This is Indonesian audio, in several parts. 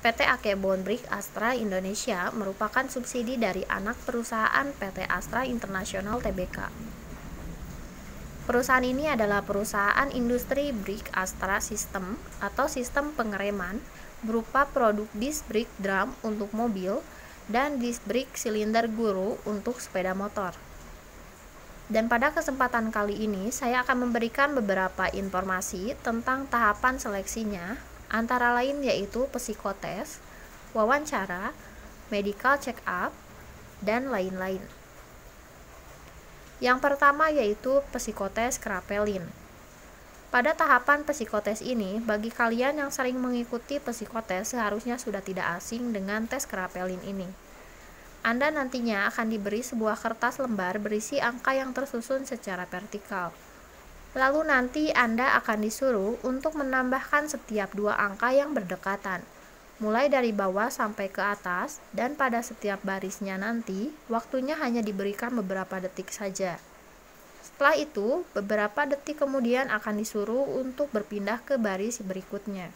PT Akebon Brick Astra Indonesia merupakan subsidi dari anak perusahaan PT Astra International Tbk. Perusahaan ini adalah perusahaan industri Brick Astra System atau sistem pengereman berupa produk disc brake drum untuk mobil dan disc brake silinder guru untuk sepeda motor. Dan pada kesempatan kali ini saya akan memberikan beberapa informasi tentang tahapan seleksinya, antara lain yaitu psikotes, wawancara, medical check up, dan lain-lain. Yang pertama yaitu psikotes Kraepelin. Pada tahapan psikotes ini, bagi kalian yang sering mengikuti psikotes seharusnya sudah tidak asing dengan tes Kraepelin ini. Anda nantinya akan diberi sebuah kertas lembar berisi angka yang tersusun secara vertikal. Lalu nanti Anda akan disuruh untuk menambahkan setiap dua angka yang berdekatan, mulai dari bawah sampai ke atas, dan pada setiap barisnya nanti, waktunya hanya diberikan beberapa detik saja. Setelah itu, beberapa detik kemudian akan disuruh untuk berpindah ke baris berikutnya.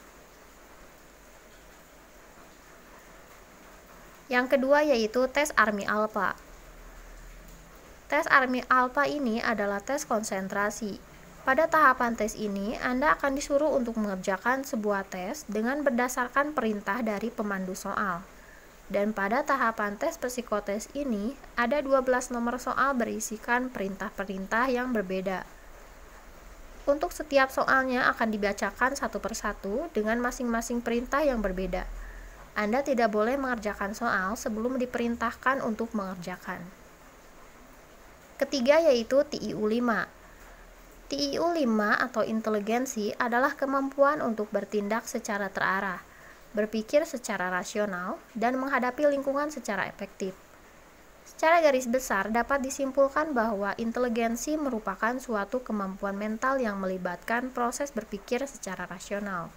Yang kedua yaitu tes Army Alpha. Tes Army Alpha ini adalah tes konsentrasi. Pada tahapan tes ini, Anda akan disuruh untuk mengerjakan sebuah tes dengan berdasarkan perintah dari pemandu soal. Dan pada tahapan tes psikotes ini, ada 12 nomor soal berisikan perintah-perintah yang berbeda. Untuk setiap soalnya akan dibacakan satu persatu dengan masing-masing perintah yang berbeda. Anda tidak boleh mengerjakan soal sebelum diperintahkan untuk mengerjakan. Ketiga yaitu TIU 5. TIU 5 atau inteligensi adalah kemampuan untuk bertindak secara terarah, berpikir secara rasional, dan menghadapi lingkungan secara efektif. Secara garis besar dapat disimpulkan bahwa inteligensi merupakan suatu kemampuan mental yang melibatkan proses berpikir secara rasional.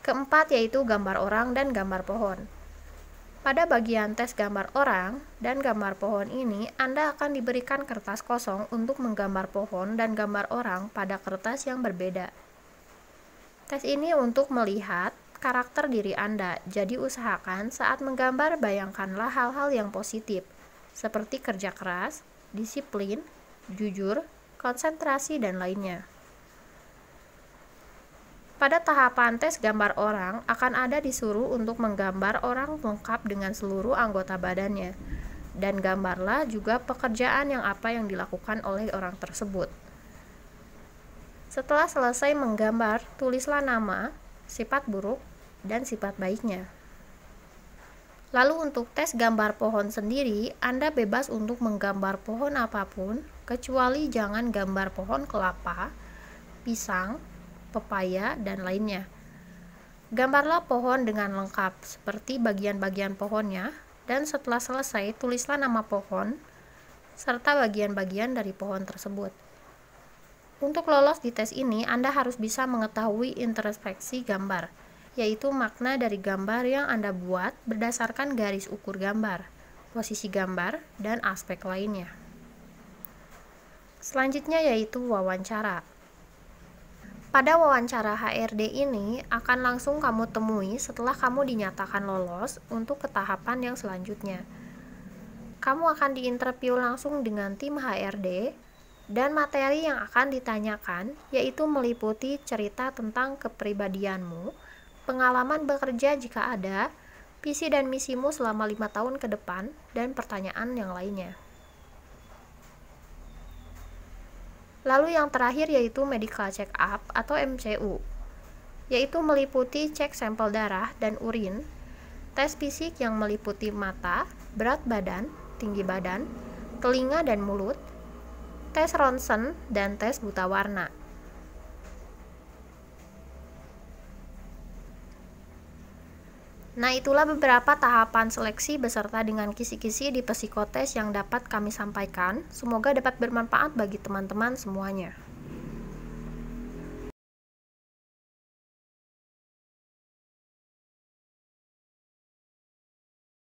Keempat yaitu gambar orang dan gambar pohon. Pada bagian tes gambar orang dan gambar pohon ini, Anda akan diberikan kertas kosong untuk menggambar pohon dan gambar orang pada kertas yang berbeda. Tes ini untuk melihat karakter diri Anda, jadi usahakan saat menggambar bayangkanlah hal-hal yang positif, seperti kerja keras, disiplin, jujur, konsentrasi, dan lainnya. Pada tahapan tes gambar orang, akan ada disuruh untuk menggambar orang lengkap dengan seluruh anggota badannya. Dan gambarlah juga pekerjaan yang dilakukan oleh orang tersebut. Setelah selesai menggambar, tulislah nama, sifat buruk, dan sifat baiknya. Lalu untuk tes gambar pohon sendiri, Anda bebas untuk menggambar pohon apapun, kecuali jangan gambar pohon kelapa, pisang, pepaya, dan lainnya. Gambarlah pohon dengan lengkap, seperti bagian-bagian pohonnya, dan setelah selesai, tulislah nama pohon, serta bagian-bagian dari pohon tersebut. Untuk lolos di tes ini, Anda harus bisa mengetahui introspeksi gambar, yaitu makna dari gambar yang Anda buat berdasarkan garis ukur gambar, posisi gambar, dan aspek lainnya. Selanjutnya yaitu wawancara. Pada wawancara HRD ini akan langsung kamu temui setelah kamu dinyatakan lolos untuk ke tahapan yang selanjutnya. Kamu akan diinterview langsung dengan tim HRD dan materi yang akan ditanyakan yaitu meliputi cerita tentang kepribadianmu, pengalaman bekerja jika ada, visi dan misimu selama 5 tahun ke depan, dan pertanyaan yang lainnya. Lalu yang terakhir yaitu medical check up atau MCU, yaitu meliputi cek sampel darah dan urin, tes fisik yang meliputi mata, berat badan, tinggi badan, telinga dan mulut, tes ronsen, dan tes buta warna. Nah, itulah beberapa tahapan seleksi beserta dengan kisi-kisi di psikotes yang dapat kami sampaikan. Semoga dapat bermanfaat bagi teman-teman semuanya.